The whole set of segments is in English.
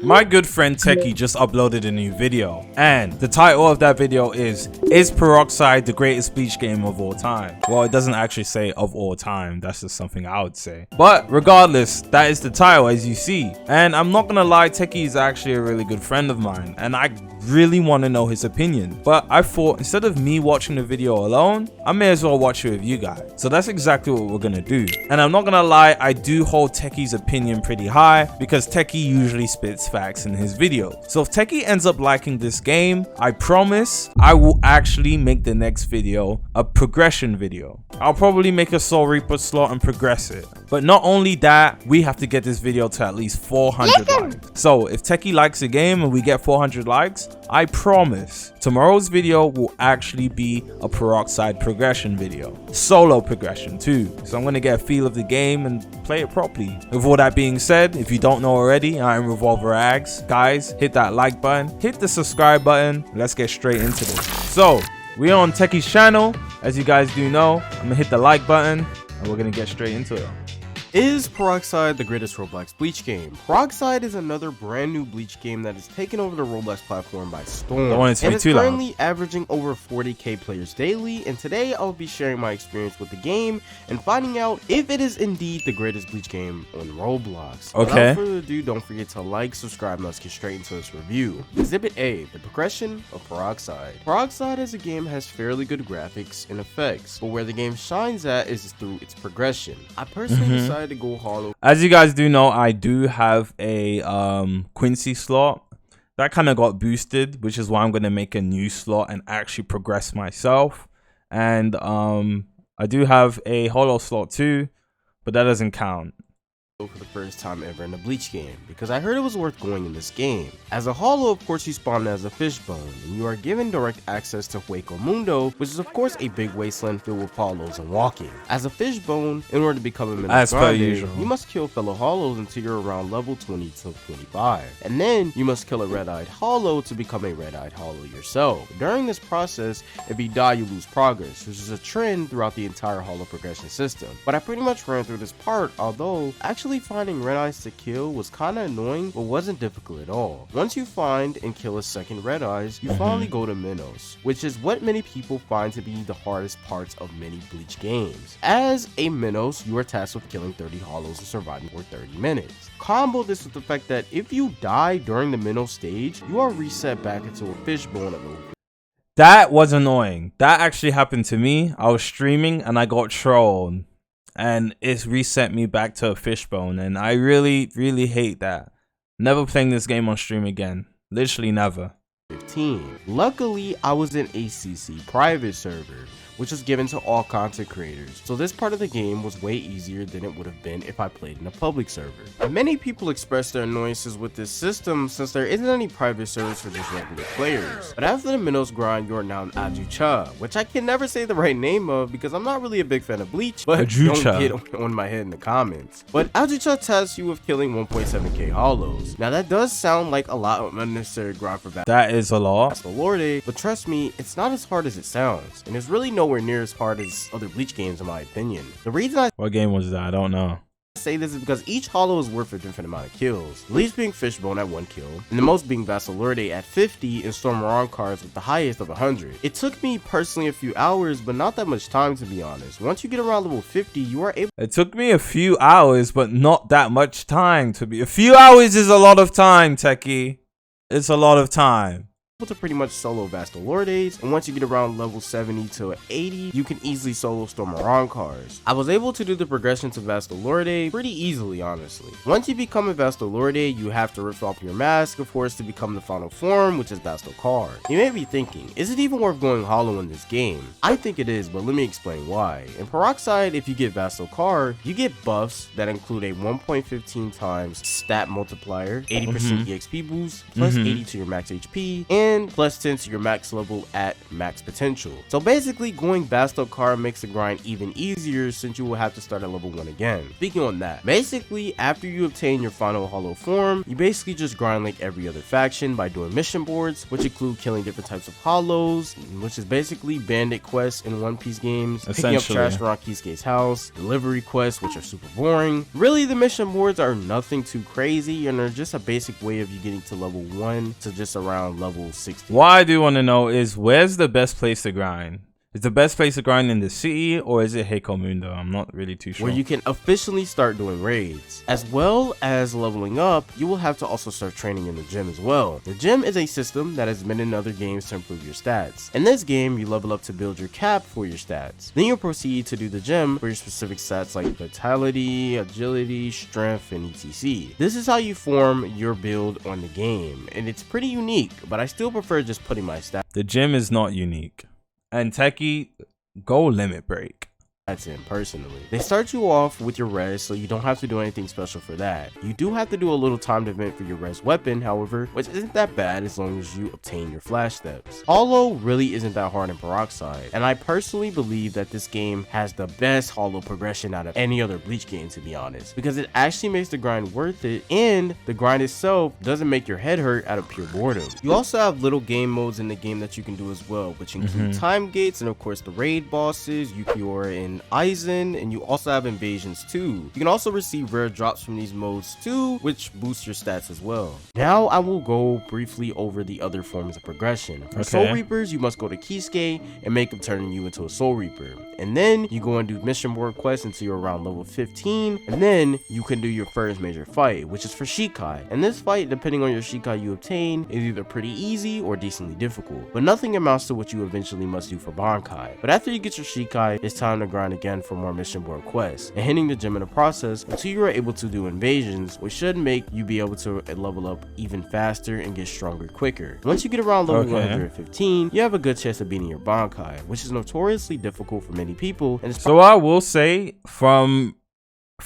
My good friend Techie just uploaded a new video, and the title of that video is Peroxide the greatest Bleach game of all time? Well, it doesn't actually say of all time, that's just something I would say. But regardless, that is the title as you see. And I'm not gonna lie, Techie is actually a really good friend of mine, and I really want to know his opinion. But I thought instead of me watching the video alone, I may as well watch it with you guys. So that's exactly what we're gonna do. And I'm not gonna lie, I do hold Techie's opinion pretty high because Techie usually spits facts in his videos. So if Techie ends up liking this game, I promise I will actually make the next video a progression video. I'll probably make a Soul Reaper slot and progress it. But not only that, we have to get this video to at least 400 likes. So if Techie likes the game and we get 400 likes, I promise tomorrow's video will actually be a Peroxide progression video. Solo progression too. So I'm going to get a feel of the game and play it properly. With all that being said, if you don't know already, I am Silvermoonagz. Guys, hit that like button, hit the subscribe button. Let's get straight into this. So we're on Techie's channel. As you guys do know, I'm going to hit the like button and we're going to get straight into it. Is Peroxide the greatest Roblox Bleach game? Peroxide is another brand new Bleach game that has taken over the Roblox platform by storm. And it's currently averaging over 40k players daily, and today I'll be sharing my experience with the game and finding out if it is indeed the greatest Bleach game on Roblox. Okay. Without further ado, don't forget to like, subscribe, and let's get straight into this review. Exhibit A, the progression of Peroxide. Peroxide as a game has fairly good graphics and effects, but where the game shines at is through its progression. I personally decided to go hollow. As you guys do know, I do have a Quincy slot that kind of got boosted, which is why I'm going to make a new slot and actually progress myself. And I do have a hollow slot too, but that doesn't count. For the first time ever in a Bleach game, because I heard it was worth going in this game. As a hollow, of course, you spawn as a fishbone, and you are given direct access to Hueco Mundo, which is of course a big wasteland filled with hollows and walking. As a fishbone, in order to become a Minos Grande, you must kill fellow hollows until you're around level 20 to 25, and then you must kill a red-eyed hollow to become a red-eyed hollow yourself. During this process, if you die, you lose progress, which is a trend throughout the entire hollow progression system. But I pretty much ran through this part, although actually finding red eyes to kill was kinda annoying, but wasn't difficult at all. Once you find and kill a second red eyes, you finally go to Minos, which is what many people find to be the hardest parts of many Bleach games. As a Minos, you are tasked with killing 30 hollows and surviving for 30 minutes. Combo this with the fact that if you die during the Minos stage, you are reset back into a fishbone at level. That was annoying. That actually happened to me. I was streaming and I got trolled. And it's reset me back to a fishbone, and I really hate that. Never playing this game on stream again. Literally never. 15. Luckily, I was in ACC private server, which was given to all content creators, so this part of the game was way easier than it would have been if I played in a public server. And many people express their annoyances with this system since there isn't any private servers for just regular players. But after the Minos grind, you are now an Ajucha, which I can never say the right name of because I'm not really a big fan of Bleach, but don't get on my head in the comments. But Ajucha tasks you with killing 1.7k hollows. Now that does sound like a lot of unnecessary grind for that is a lot. But trust me, it's not as hard as it sounds, and it's really nowhere near as hard as other Bleach games in my opinion. The reason What game was that? I don't know. say this is because each hollow is worth a different amount of kills, the least being Fishbone at 1 kill, and the most being Vassalorde at 50 and Storm cards with the highest of 100. It took me personally a few hours, but not that much time to be honest. Once you get around level 50, you are able— It took me a few hours, but not that much time to be— a few hours is a lot of time, Techie. It's a lot of time. To pretty much solo Vassalordes, and once you get around level 70 to 80, you can easily solo Storm cards. I was able to do the progression to Vassalorde pretty easily, honestly. Once you become a Vassalorde, you have to rip off your mask, of course, to become the final form, which is Vassalcard. You may be thinking, is it even worth going hollow in this game? I think it is, but let me explain why. In Peroxide, if you get Vassalcard, you get buffs that include a 1.15 times stat multiplier, 80% EXP boost, plus 80 to your max HP, and and plus 10 to your max level at max potential. So basically, going Battle Card makes the grind even easier since you will have to start at level 1 again. Speaking on that, basically after you obtain your final hollow form, you basically just grind like every other faction by doing mission boards, which include killing different types of hollows, which is basically bandit quests in One Piece games, picking up trash around Kisuke's house, delivery quests, which are super boring. Really, the mission boards are nothing too crazy and are just a basic way of you getting to level 1 to just around level 60. What I do want to know is, where's the best place to grind? Is the best place to grind in the city, or is it Heiko Mundo? I'm not really too sure. Where you can officially start doing raids. As well as leveling up, you will have to also start training in the gym as well. The gym is a system that has been in other games to improve your stats. In this game, you level up to build your cap for your stats. Then you'll proceed to do the gym for your specific stats like vitality, agility, strength, and etc. This is how you form your build on the game, and it's pretty unique, but I still prefer just putting my stats. The gym is not unique. And Techie, go limit break. That's in personally. They start you off with your res, so you don't have to do anything special for that. You do have to do a little timed event for your res weapon, however, which isn't that bad as long as you obtain your flash steps. Hollow really isn't that hard in Peroxide, and I personally believe that this game has the best hollow progression out of any other Bleach game, to be honest, because it actually makes the grind worth it, and the grind itself doesn't make your head hurt out of pure boredom. You also have little game modes in the game that you can do as well, which include time gates and of course the raid bosses, Yukiora and Aizen, and you also have invasions too. You can also receive rare drops from these modes too, which boosts your stats as well. Now I will go briefly over the other forms of progression. For Soul Reapers, you must go to Kisuke and make him turn you into a Soul Reaper. And then you go and do mission board quests until you're around level 15, and then you can do your first major fight, which is for Shikai. And this fight, depending on your Shikai you obtain, is either pretty easy or decently difficult, but nothing amounts to what you eventually must do for Bankai. But after you get your Shikai, it's time to grind again for more mission board quests and hitting the gym in the process until you are able to do invasions, which should make you be able to level up even faster and get stronger quicker. Once you get around level 115, you have a good chance of beating your Bankai, which is notoriously difficult for many people. And so I will say, from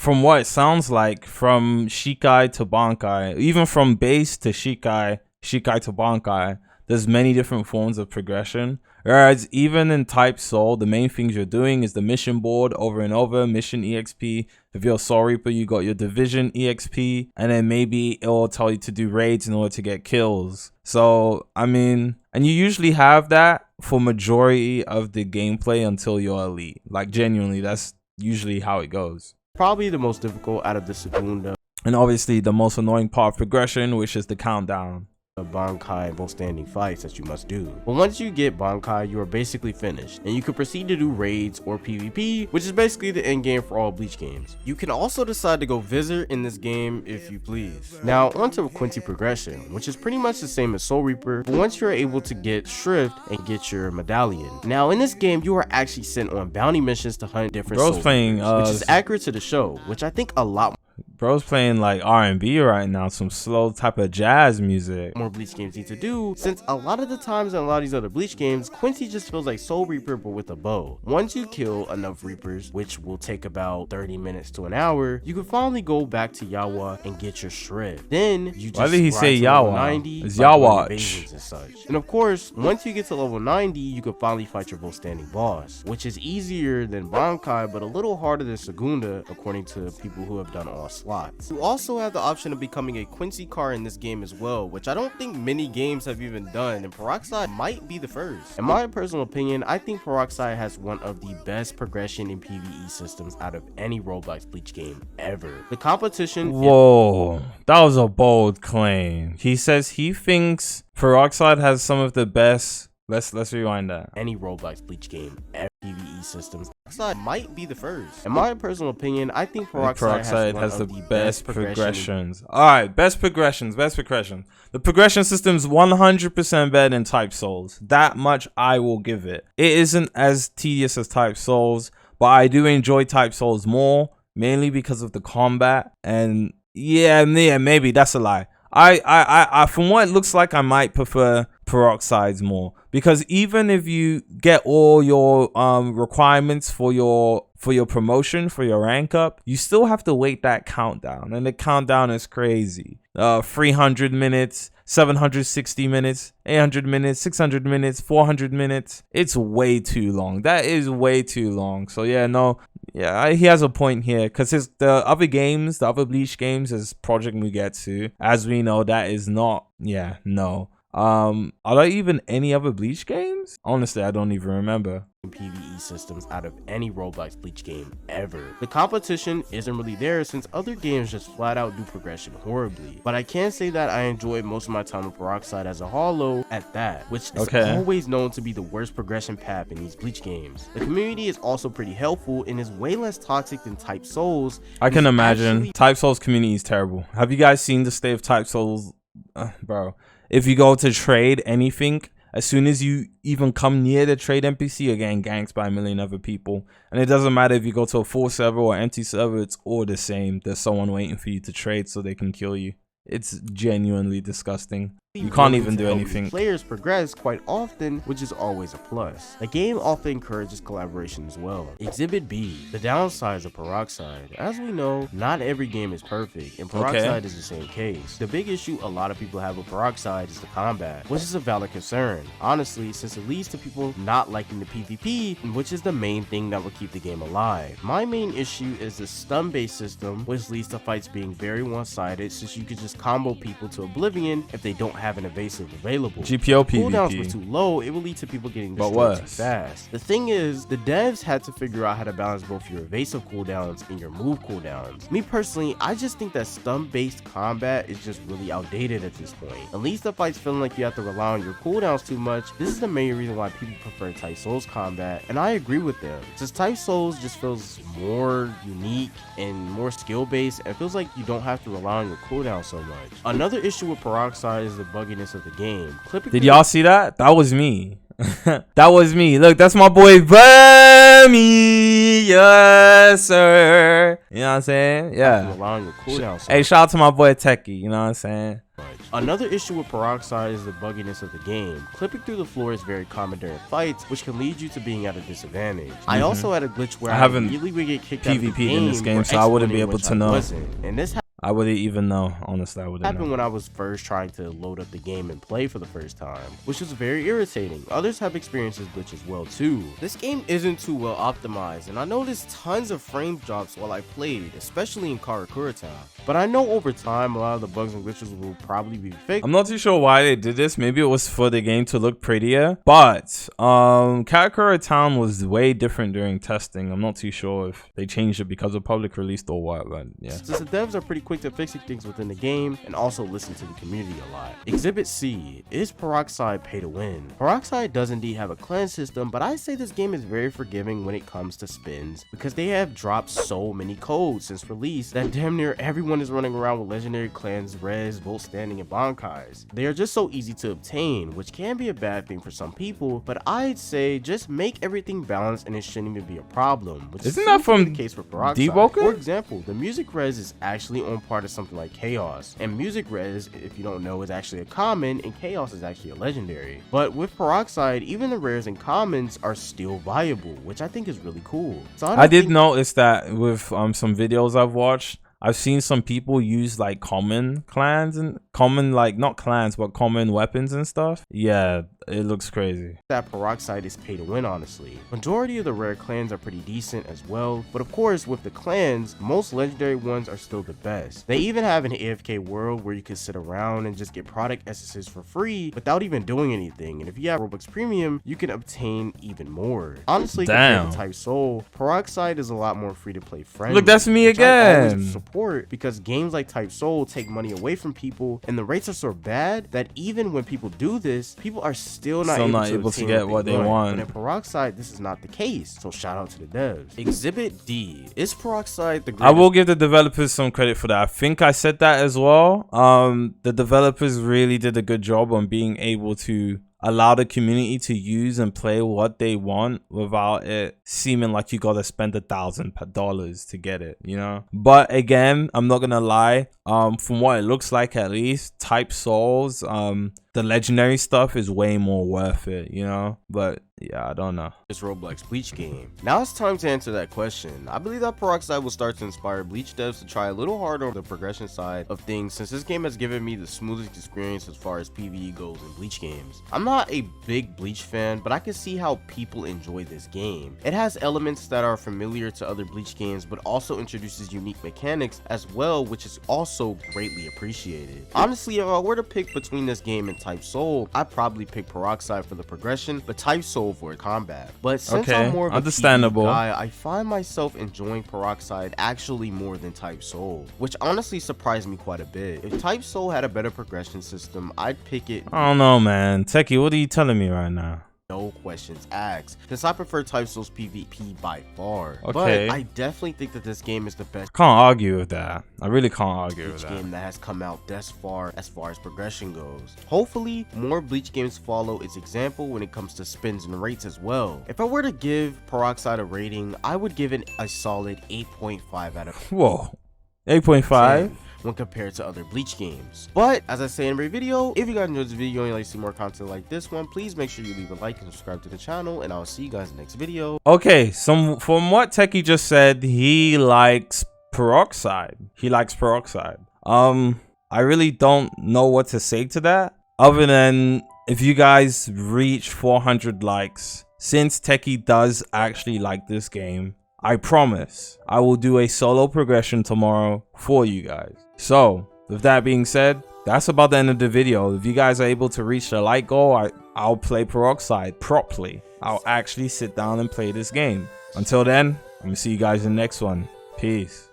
what it sounds like, from Shikai to Bankai, even from base to Shikai to Bankai, there's many different forms of progression. Whereas even in Type Soul, the main things you're doing is the mission board over and over, mission EXP. If you're a Soul Reaper, you got your division EXP, and then maybe it'll tell you to do raids in order to get kills. So, I mean, and you usually have that for majority of the gameplay until you're elite. Like, genuinely, that's usually how it goes. Probably the most difficult out of the Segunda. And obviously the most annoying part of progression, which is the countdown. Bankai and both standing fights that you must do. But once you get Bankai, you are basically finished, and you can proceed to do raids or PvP, which is basically the end game for all Bleach games. You can also decide to go Visit in this game if you please. Now onto Quincy progression, which is pretty much the same as Soul Reaper, but once you're able to get Shrift and get your medallion. Now in this game, you are actually sent on bounty missions to hunt different Soul Reapers, which is accurate to the show, which I think a lot Bro's playing like R&B right now, some slow type of jazz music. More Bleach games need to do, since a lot of the times in a lot of these other Bleach games, Quincy just feels like Soul Reaper but with a bow. Once you kill enough Reapers, which will take about 30 minutes to an hour, you can finally go back to Yawa and get your Shred. Then you just why did he say Yawa? 90 it's Yawa. And such. And of course, once you get to level 90, you can finally fight your both standing boss, which is easier than Bankai but a little harder than Segunda according to people who have done all slots. You also have the option of becoming a Quincy car in this game as well, which I don't think many games have even done, and Peroxide might be the first. In my personal opinion, I think Peroxide has one of the best progression in PvE systems out of any Roblox Bleach game ever. The competition— Whoa, that was a bold claim. He says he thinks Peroxide has some of the best— Let's rewind that. Any Roblox Bleach game ever. PvE systems. Peroxide might be the first. In my personal opinion, I think Peroxide has the best progressions. Alright, best progressions. The progression system's 100% better than Type Souls. That much I will give it. It isn't as tedious as Type Souls, but I do enjoy Type Souls more, mainly because of the combat. And yeah, maybe that's a lie. I from what it looks like, I might prefer Peroxides more, because even if you get all your requirements for your promotion, for your rank up, you still have to wait that countdown, and the countdown is crazy. 300 minutes, 760 minutes, 800 minutes, 600 minutes, 400 minutes. It's way too long. That is way too long. So yeah, no, yeah, he has a point here, because the other games, the other Bleach games, is Project Mugetsu. As we know, that is not, yeah, no. Are there even any other Bleach games? Honestly, I don't even remember. PvE systems out of any Roblox Bleach game ever. The competition isn't really there since other games just flat out do progression horribly, but I can say that I enjoyed most of my time with Peroxide as a holo at that, which is always known to be the worst progression path in these Bleach games. The community is also pretty helpful and is way less toxic than Type Souls. I can imagine. Type Souls community is terrible. Have you guys seen the state of Type Souls? Bro, if you go to trade anything, as soon as you even come near the trade NPC, you're getting ganked by a million other people. And it doesn't matter if you go to a full server or empty server, it's all the same. There's someone waiting for you to trade so they can kill you. It's genuinely disgusting. You can't even do anything. Players progress quite often, which is always a plus. The game often encourages collaboration as well. Exhibit B, the downsides of Peroxide. As we know, not every game is perfect, and Peroxide is the same case. The big issue a lot of people have with Peroxide is the combat, which is a valid concern, honestly, since it leads to people not liking the PvP, which is the main thing that will keep the game alive. My main issue is the stun-based system, which leads to fights being very one-sided, since you could just combo people to oblivion if they don't have an evasive available. GPO PvP. Cooldowns were too low, it will lead to people getting destroyed too fast. The thing is, the devs had to figure out how to balance both your evasive cooldowns and your move cooldowns. Me personally, I just think that stun-based combat is just really outdated at this point. At least the fights feeling like you have to rely on your cooldowns too much. This is the main reason why people prefer Type Souls combat, and I agree with them. Since Type Souls just feels more unique and more skill-based, and feels like you don't have to rely on your cooldown so much. Another issue with Peroxide is the bugginess of the game. Did y'all see that? That was me. That was me. Look, that's my boy Bummy. Yes, sir. You know what I'm saying? Yeah. Hey, shout out to my boy Techie. You know what I'm saying? Another issue with Peroxide is the bugginess of the game. Clipping through the floor is very common during fights, which can lead you to being at a disadvantage. I also had a glitch where I really would get kicked out of the game in this game, so I wouldn't be able to know. And this I wouldn't even know, honestly. I wouldn't know. Happened when I was first trying to load up the game and play for the first time, which was very irritating. Others have experienced this glitch as well too. This game isn't too well optimized, and I noticed tons of frame drops while I played, especially in Karakura Town. But I know over time a lot of the bugs and glitches will probably be fixed. I'm not too sure why they did this. Maybe it was for the game to look prettier, but Karakura Town was way different during testing. I'm not too sure if they changed it because of public release or what, but yeah. Since the devs are pretty quick to fixing things within the game and also listen to the community a lot. Exhibit C, is Peroxide pay to win? Peroxide does indeed have a cleanse system, but I say this game is very forgiving when it comes to spins because they have dropped so many codes since release that damn near everyone is running around with legendary cleanse, res, volt standing, and bankais. They are just so easy to obtain, which can be a bad thing for some people, but I'd say just make everything balanced and it shouldn't even be a problem. Which isn't that from the case for Peroxide? For example, the music res is actually on par to something like chaos, and music res, if you don't know, is actually a common and chaos is actually a legendary. But with Peroxide, even the rares and commons are still viable, which I think is really cool. So I did notice that with some videos I've watched. I've seen some people use like common clans and common, like not clans, but common weapons and stuff. Yeah, it looks crazy. That Peroxide is pay to win, honestly. Majority of the rare clans are pretty decent as well, but of course with the clans, most legendary ones are still the best. They even have an AFK world where you can sit around and just get product essences for free without even doing anything, and if you have Roblox Premium, you can obtain even more. Honestly, compared to Type Soul, Peroxide is a lot more free to play friendly. Look, that's me again. Because games like Type Soul take money away from people, and the rates are so bad that even when people do this, people are still not able to get what they want. But in Peroxide, this is not the case, so shout out to the devs. Exhibit D, is Peroxide the greatest? I will give the developers some credit for that. I think I said that as well. The developers really did a good job on being able to allow the community to use and play what they want without it seeming like you gotta spend $1,000 to get it, you know. But again, I'm not gonna lie, from what it looks like, at least Type Souls, the legendary stuff is way more worth it, you know? But yeah, I don't know. This Roblox Bleach game. Now it's time to answer that question. I believe that Peroxide will start to inspire Bleach devs to try a little harder on the progression side of things, since this game has given me the smoothest experience as far as PvE goes in Bleach games. I'm not a big Bleach fan, but I can see how people enjoy this game. It has elements that are familiar to other Bleach games, but also introduces unique mechanics as well, which is also greatly appreciated. Honestly, if I were to pick between this game and Type Soul, I'd probably pick Peroxide for the progression, but Type Soul for combat. But since I'm more of a PvE guy, I find myself enjoying Peroxide actually more than Type Soul, which honestly surprised me quite a bit. If Type Soul had a better progression system, I'd pick it. I don't know, man. Techie, what are you telling me right now? No questions asked, since I prefer Type Soul's PvP by far. Okay. But I definitely think that this game is the best. Can't argue with that. I really can't argue with that. Game that has come out thus far as progression goes. Hopefully, more Bleach games follow its example when it comes to spins and rates as well. If I were to give Peroxide a rating, I would give it a solid 8.5 out of. Whoa, 8.5? When compared to other Bleach games. But as I say in every video, if you guys enjoyed this video and you'd like to see more content like this one, please make sure you leave a like and subscribe to the channel, and I'll see you guys in the next video. Okay, from what Techie just said, he likes Peroxide. He likes Peroxide. I really don't know what to say to that, other than if you guys reach 400 likes, since Techie does actually like this game, I promise I will do a solo progression tomorrow for you guys. So with that being said, that's about the end of the video. If you guys are able to reach the like goal, I'll play Peroxide properly. I'll actually sit down and play this game. Until then, I'm gonna see you guys in the next one. Peace.